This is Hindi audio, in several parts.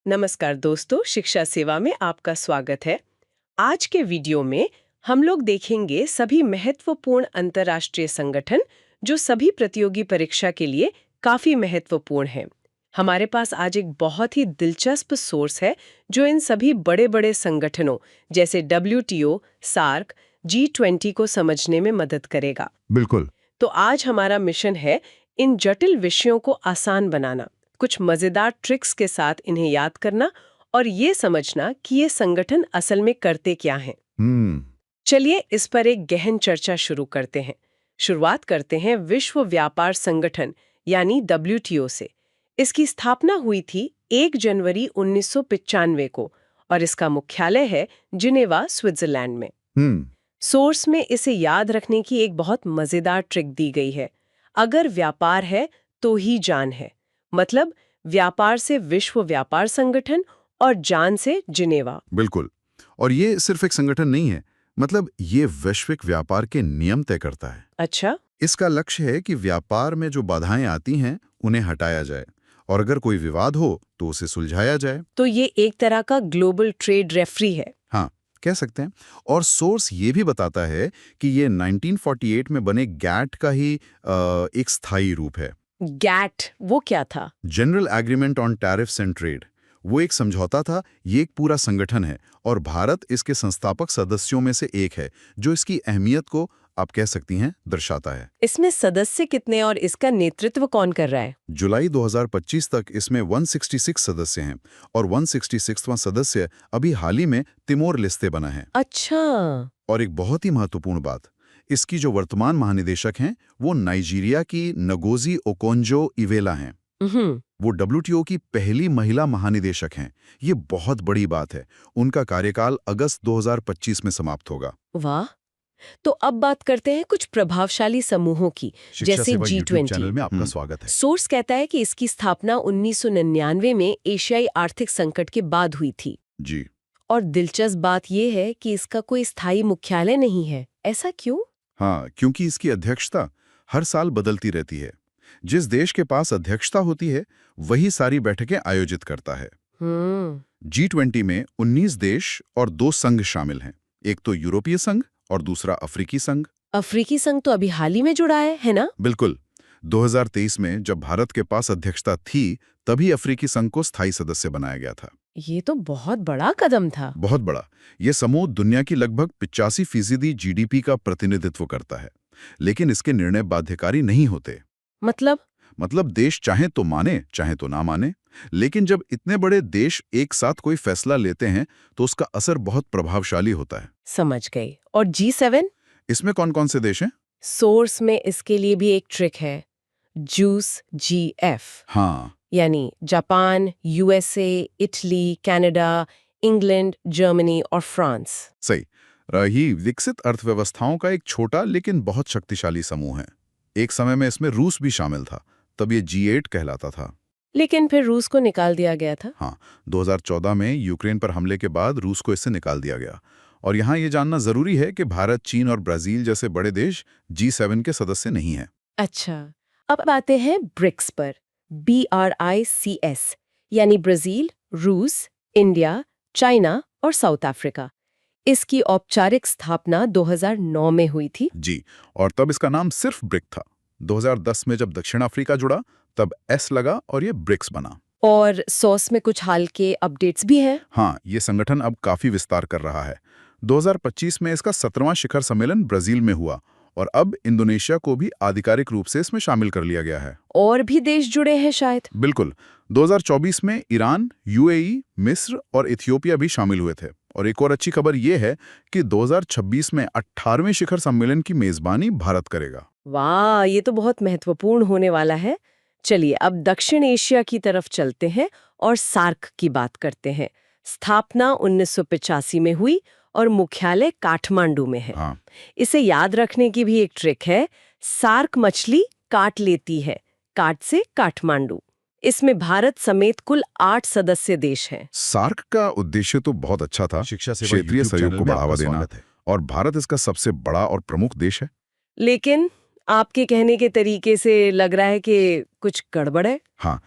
नमस्कार दोस्तों, शिक्षा सेवा में आपका स्वागत है। आज के वीडियो में हम लोग देखेंगे सभी महत्वपूर्ण अंतर्राष्ट्रीय संगठन जो सभी प्रतियोगी परीक्षा के लिए काफी महत्वपूर्ण हैं। हमारे पास आज एक बहुत ही दिलचस्प सोर्स है जो इन सभी बड़े-बड़े संगठनों जैसे WTO, सार्क, G20 को समझने में मदद करेगा। बिल्कुल। तो आज हमारा मिशन है इन जटिल विषयों को आसान बनाना, कुछ मजेदार ट्रिक्स के साथ इन्हें याद करना और ये समझना कि ये संगठन असल में करते क्या हैं। हम्म। चलिए इस पर एक गहन चर्चा शुरू करते हैं। शुरुआत करते हैं विश्व व्यापार संगठन यानी WTO से। इसकी स्थापना हुई थी 1 जनवरी 1995 को और इसका मुख्यालय है जिनेवा, स्विट्जरलैंड में। हम्म। सोर्स में इसे याद रखने की एक बहुत मजेदार ट्रिक दी गई है। अगर व्यापार है तो ही जान है। मतलब व्यापार से विश्व व्यापार संगठन और जान से जिनेवा। बिल्कुल। और ये सिर्फ एक संगठन नहीं है, मतलब ये वैश्विक व्यापार के नियम तय करता है। अच्छा। इसका लक्ष्य है कि व्यापार में जो बाधाएं आती हैं उन्हें हटाया जाए और अगर कोई विवाद हो तो उसे सुलझाया जाए। तो ये एक तरह का ग्लोबल ट्रेड रेफरी है। हाँ, कह सकते हैं। और सोर्स ये भी बताता है कि ये 1948 में बने गैट का ही एक स्थायी रूप है। गैट वो क्या था? General agreement on tariffs and trade. वो एक समझौता था, ये एक पूरा संगठन है और भारत इसके संस्थापक सदस्यों में से एक है, जो इसकी अहमियत को आप कह सकती हैं दर्शाता है। इसमें सदस्य कितने और इसका नेतृत्व कौन कर रहा है? जुलाई 2025 तक इसमें 166 सदस्य हैं और 166वां सदस्य अभी हाल ही में तिमोर लेस्ते बना है। अच्छा। और एक बहुत ही महत्वपूर्ण बात, इसकी जो वर्तमान महानिदेशक हैं वो नाइजीरिया की नगोजी ओकोंजो-इवेला हैं। वो WTO की पहली महिला महानिदेशक हैं। ये बहुत बड़ी बात है। उनका कार्यकाल अगस्त 2025 में समाप्त होगा। वाह। तो अब बात करते हैं कुछ प्रभावशाली समूहों की, जैसे YouTube चैनल G20। में आपका स्वागत है। सोर्स कहता है कि इसकी स्थापना 1999 में एशियाई आर्थिक संकट के बाद हुई थी। जी। और दिलचस्प बात यह है कि इसका कोई स्थायी मुख्यालय नहीं है। ऐसा क्यों? हाँ, क्योंकि इसकी अध्यक्षता हर साल बदलती रहती है। जिस देश के पास अध्यक्षता होती है वही सारी बैठकें आयोजित करता है। G20 में 19 देश और 2 संघ शामिल हैं। एक तो यूरोपीय संघ और दूसरा अफ्रीकी संघ। अफ्रीकी संघ तो अभी हाल ही में जुड़ा है ना? बिल्कुल। 2023 में जब भारत के पास अध्यक्षता थी तभी अफ्रीकी संघ को स्थायी सदस्य बनाया गया था। ये तो बहुत बड़ा कदम था। बहुत बड़ा। ये समूह दुनिया की लगभग 85% GDP का प्रतिनिधित्व करता है, लेकिन इसके निर्णय बाध्यकारी नहीं होते। मतलब देश चाहे तो माने चाहे तो ना माने, लेकिन जब इतने बड़े देश एक साथ कोई फैसला लेते हैं तो उसका असर बहुत प्रभावशाली होता है। समझ गई। और G7? इसमें कौन कौन से देश हैं? सोर्स में इसके लिए भी एक ट्रिक है, जूस GF। हाँ। यानी Japan, USA, Italy, Canada, England, Germany और फ्रांस। सही। रही विकसित अर्थव्यवस्थाओं का एक छोटा लेकिन बहुत शक्तिशाली समूह है। एक समय में इसमें रूस भी शामिल था, तब ये G8 कहलाता था। लेकिन फिर रूस को निकाल दिया गया था। हाँ, 2014 में यूक्रेन पर हमले के बाद रूस को इससे निकाल दिया गया। और यहाँ ये जानना जरूरी है कि भारत, चीन और ब्राजील जैसे बड़े देश G7 के सदस्य नहीं हैं। अच्छा, अब आते हैं ब्रिक्स पर। BRICS यानी ब्राजील, रूस, इंडिया, चाइना और साउथ अफ्रीका। इसकी औपचारिक स्थापना 2009 में हुई थी। जी, और तब इसका नाम सिर्फ ब्रिक था। 2010 में जब दक्षिण अफ्रीका जुड़ा तब S लगा और ये ब्रिक्स बना। और सॉस में कुछ हाल के अपडेट्स भी हैं। हाँ, ये संगठन अब काफी विस्तार कर रहा है। 2025 में इसका 17वां शिखर सम्मेलन ब्राजील में हुआ और अब इंडोनेशिया को भी आधिकारिक रूप से इसमें शामिल कर लिया गया है। और भी देश जुड़े हैं शायद। बिल्कुल। 2024 में ईरान, UAE, मिस्र और इथियोपिया भी शामिल हुए थे। और एक और अच्छी खबर ये है कि 2026 में 18वें शिखर सम्मेलन की मेजबानी भारत करेगा। वाह, ये तो बहुत महत्वपूर्ण होने वाला है। चलिए अब दक्षिण एशिया की तरफ चलते हैं और सार्क की बात करते हैं। स्थापना 1985 में हुई और मुख्यालय काठमांडू में है। हाँ। इसे याद रखने की भी एक ट्रिक है, सार्क मछली काट लेती है, काट से काठमांडू। इसमें भारत समेत कुल 8 सदस्य देश हैं। सार्क का उद्देश्य तो बहुत अच्छा था, क्षेत्रीय सहयोग को बढ़ावा देना, और भारत इसका सबसे बड़ा और प्रमुख देश है। लेकिन आपके कहने के तरीके से लग रहा है कि कुछ गड़बड़ है। हाँ,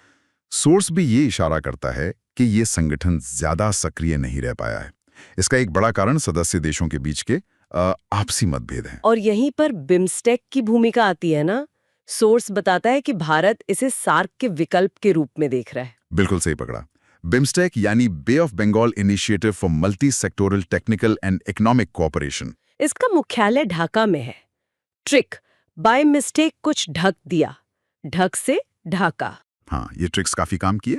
सोर्स भी ये इशारा करता है कि ये संगठन ज्यादा सक्रिय नहीं रह पाया है। इसका एक बड़ा कारण सदस्य देशों के बीच के आपसी मतभेद हैं। और यहीं पर बिम्स्टेक की भूमिका आती है ना। सोर्स बताता है कि भारत इसे सार्क के विकल्प के रूप में देख रहा है। बिल्कुल सही पकड़ा। बिम्स्टेक यानी bay of Bengal initiative for multi sectoral technical and economic cooperation. इसका मुख्यालय ढाका में है। ट्रिक, बाय मिस्टेक कुछ ढक दिया, ढक से ढाका। हाँ, ये ट्रिक्स काफी काम किए।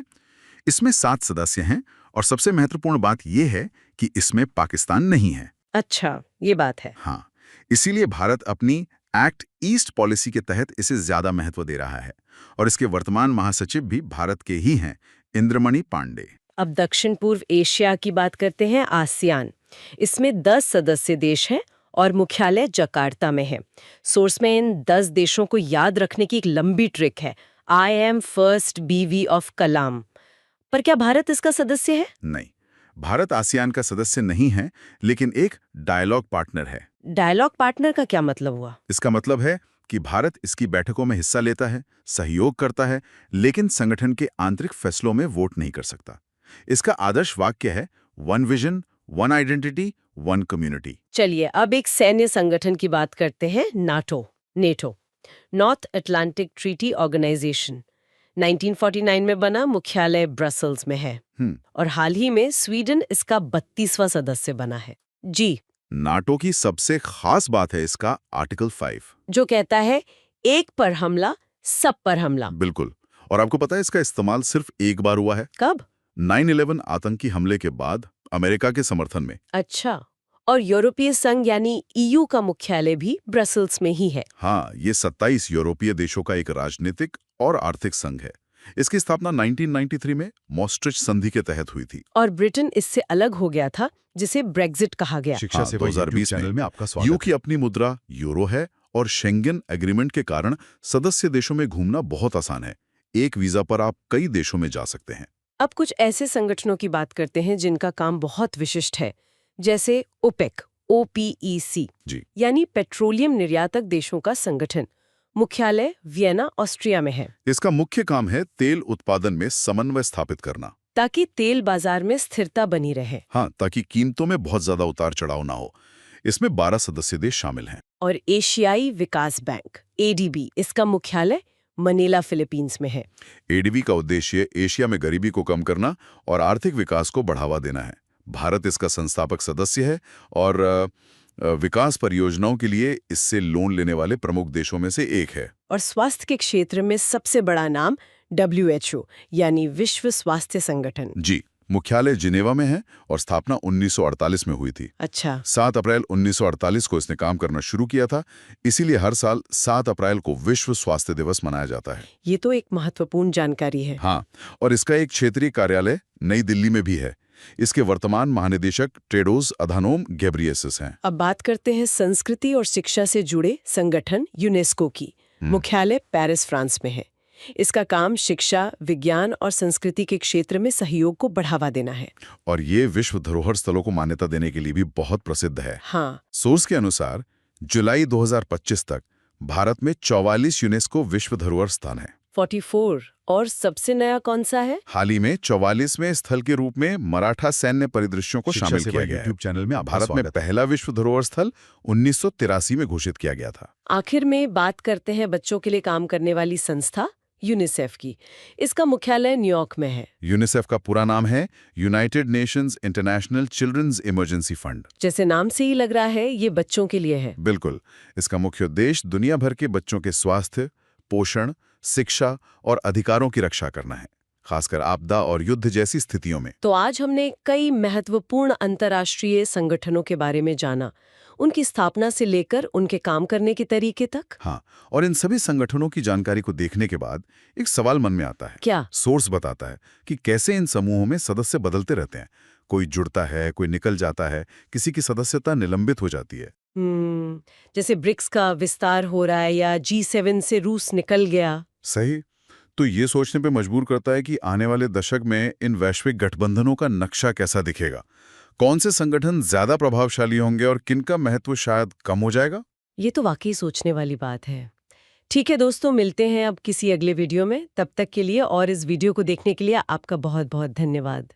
इसमें 7 सदस्य हैं और सबसे महत्वपूर्ण बात यह है कि इसमें पाकिस्तान नहीं है। अच्छा, ये बात है। हाँ, इसीलिए भारत अपनी एक्ट ईस्ट पॉलिसी के तहत इसे ज्यादा महत्व दे रहा है और इसके वर्तमान महासचिव भी भारत के ही हैं, इंद्रमणि पांडे। अब दक्षिण पूर्व एशिया की बात करते हैं, आसियान। इसमें 10 सदस्य देश हैं और मुख्यालय जकार्ता में है। सोर्स में इन 10 देशों को याद रखने की एक लंबी ट्रिक है, आई एम फर्स्ट बीवी ऑफ कलाम। पर क्या भारत इसका सदस्य है? नहीं, भारत आसियान का सदस्य नहीं है, लेकिन एक डायलॉग पार्टनर है। डायलॉग पार्टनर का क्या मतलब हुआ? इसका मतलब है कि भारत इसकी बैठकों में हिस्सा लेता है, सहयोग करता है, लेकिन संगठन के आंतरिक फैसलों में वोट नहीं कर सकता। इसका आदर्श वाक्य है, one vision, one identity, one community. चलिए अब एक सैन्य संगठन की बात करते हैं, NATO, North Atlantic Treaty Organisation. 1949 में बना, मुख्यालय ब्रसल्स में है और हाल ही में स्वीडन इसका 32वां सदस्य बना है। जी, नाटो की सबसे खास बात है इसका आर्टिकल 5, जो कहता है एक पर हमला, सब पर हमला। बिल्कुल। और आपको पता है इसका इस्तेमाल सिर्फ एक बार हुआ है। कब? 9/11 आतंकी हमले के बाद अमेरिका के समर्थन में। अच्छा, और यूरोपीय संघ यानी ईयू का मुख्यालय भी ब्रसल्स में ही है। हाँ, ये 27 यूरोपीय देशों का एक राजनीतिक और आर्थिक संघ है। इसकी स्थापना 1993 में मॉस्ट्रिच संधि के तहत हुई थी। और ब्रिटेन इससे अलग हो गया था, जिसे ब्रेग्जिट कहा गया। हाँ, 2020 में आपका स्वागत। यूके की अपनी मुद्रा यूरो है और शेंगेन एग्रीमेंट के कारण सदस्य देशों में घूमना बहुत आसान है। एक वीजा पर आप कई देशों में जा सकते हैं। अब कुछ ऐसे संगठनों की बात करते हैं जिनका काम बहुत विशिष्ट है, जैसे ओपेक, OPEC, जी, यानी पेट्रोलियम निर्यातक देशों का संगठन। मुख्यालय वियना, ऑस्ट्रिया में है। इसका मुख्य काम है तेल उत्पादन में समन्वय स्थापित करना, ताकि तेल बाजार में स्थिरता बनी रहे। हाँ, ताकि कीमतों में बहुत ज्यादा उतार चढ़ाव ना हो। इसमें 12 सदस्य देश शामिल हैं। और एशियाई विकास बैंक, ADB, इसका मुख्यालय मनीला, फिलीपींस में है। ADB का उद्देश्य एशिया में गरीबी को कम करना और आर्थिक विकास को बढ़ावा देना है। भारत इसका संस्थापक सदस्य है और विकास परियोजनाओं के लिए इससे लोन लेने वाले प्रमुख देशों में से एक है। और स्वास्थ्य के क्षेत्र में सबसे बड़ा नाम WHO, यानी विश्व स्वास्थ्य संगठन। जी, मुख्यालय जिनेवा में है और स्थापना 1948 में हुई थी। अच्छा। 7 अप्रैल 1948 को इसने काम करना शुरू किया था, इसीलिए हर साल 7 अप्रैल को विश्व स्वास्थ्य दिवस मनाया जाता है। ये तो एक महत्वपूर्ण जानकारी है। हाँ, और इसका एक क्षेत्रीय कार्यालय नई दिल्ली में भी है। इसके वर्तमान महानिदेशक टेड्रोस अधानोम घेब्रेयेसस हैं। अब बात करते हैं संस्कृति और शिक्षा से जुड़े संगठन, यूनेस्को की। मुख्यालय पेरिस, फ्रांस में है। इसका काम शिक्षा, विज्ञान और संस्कृति के क्षेत्र में सहयोग को बढ़ावा देना है। और ये विश्व धरोहर स्थलों को मान्यता देने के लिए भी बहुत प्रसिद्ध है। हाँ। सोर्स के अनुसार जुलाई 2025 तक भारत में 44 यूनेस्को विश्व धरोहर स्थान है। 44। और सबसे नया कौन सा है? हाल ही में 44वें स्थल के रूप में मराठा सैन्य परिदृश्यों को शामिल किया गया है। यूट्यूब चैनल में भारत में पहला विश्व धरोहर स्थल 1983 में घोषित किया गया था। आखिर में बात करते हैं बच्चों के लिए काम करने वाली संस्था यूनिसेफ की। इसका मुख्यालय न्यूयॉर्क में है। यूनिसेफ का पूरा नाम है United Nations International Children's Emergency Fund. जैसे नाम से ही लग रहा है, ये बच्चों के लिए है। बिल्कुल। इसका मुख्य उद्देश्य दुनिया भर के बच्चों के स्वास्थ्य, पोषण, शिक्षा और अधिकारों की रक्षा करना है, खासकर आपदा और युद्ध जैसी स्थितियों में। तो आज हमने कई महत्वपूर्ण अंतर्राष्ट्रीय संगठनों के बारे में जाना, उनकी स्थापना से लेकर उनके काम करने के तरीके तक। हाँ, और इन सभी संगठनों की जानकारी को देखने के बाद एक सवाल मन में आता है। क्या? सोर्स बताता है कि कैसे इन समूहों में सदस्य बदलते रहते हैं। कोई जुड़ता है, कोई निकल जाता है, किसी की सदस्यता निलंबित हो जाती है। जैसे ब्रिक्स का विस्तार हो रहा है या G7 से रूस निकल गया। सही। तो ये सोचने पे मजबूर करता है कि आने वाले दशक में इन वैश्विक गठबंधनों का नक्शा कैसा दिखेगा। कौन से संगठन ज्यादा प्रभावशाली होंगे और किनका महत्व शायद कम हो जाएगा। ये तो वाकई सोचने वाली बात है। ठीक है दोस्तों, मिलते हैं अब किसी अगले वीडियो में। तब तक के लिए और इस वीडियो को देखने के लिए आपका बहुत बहुत धन्यवाद।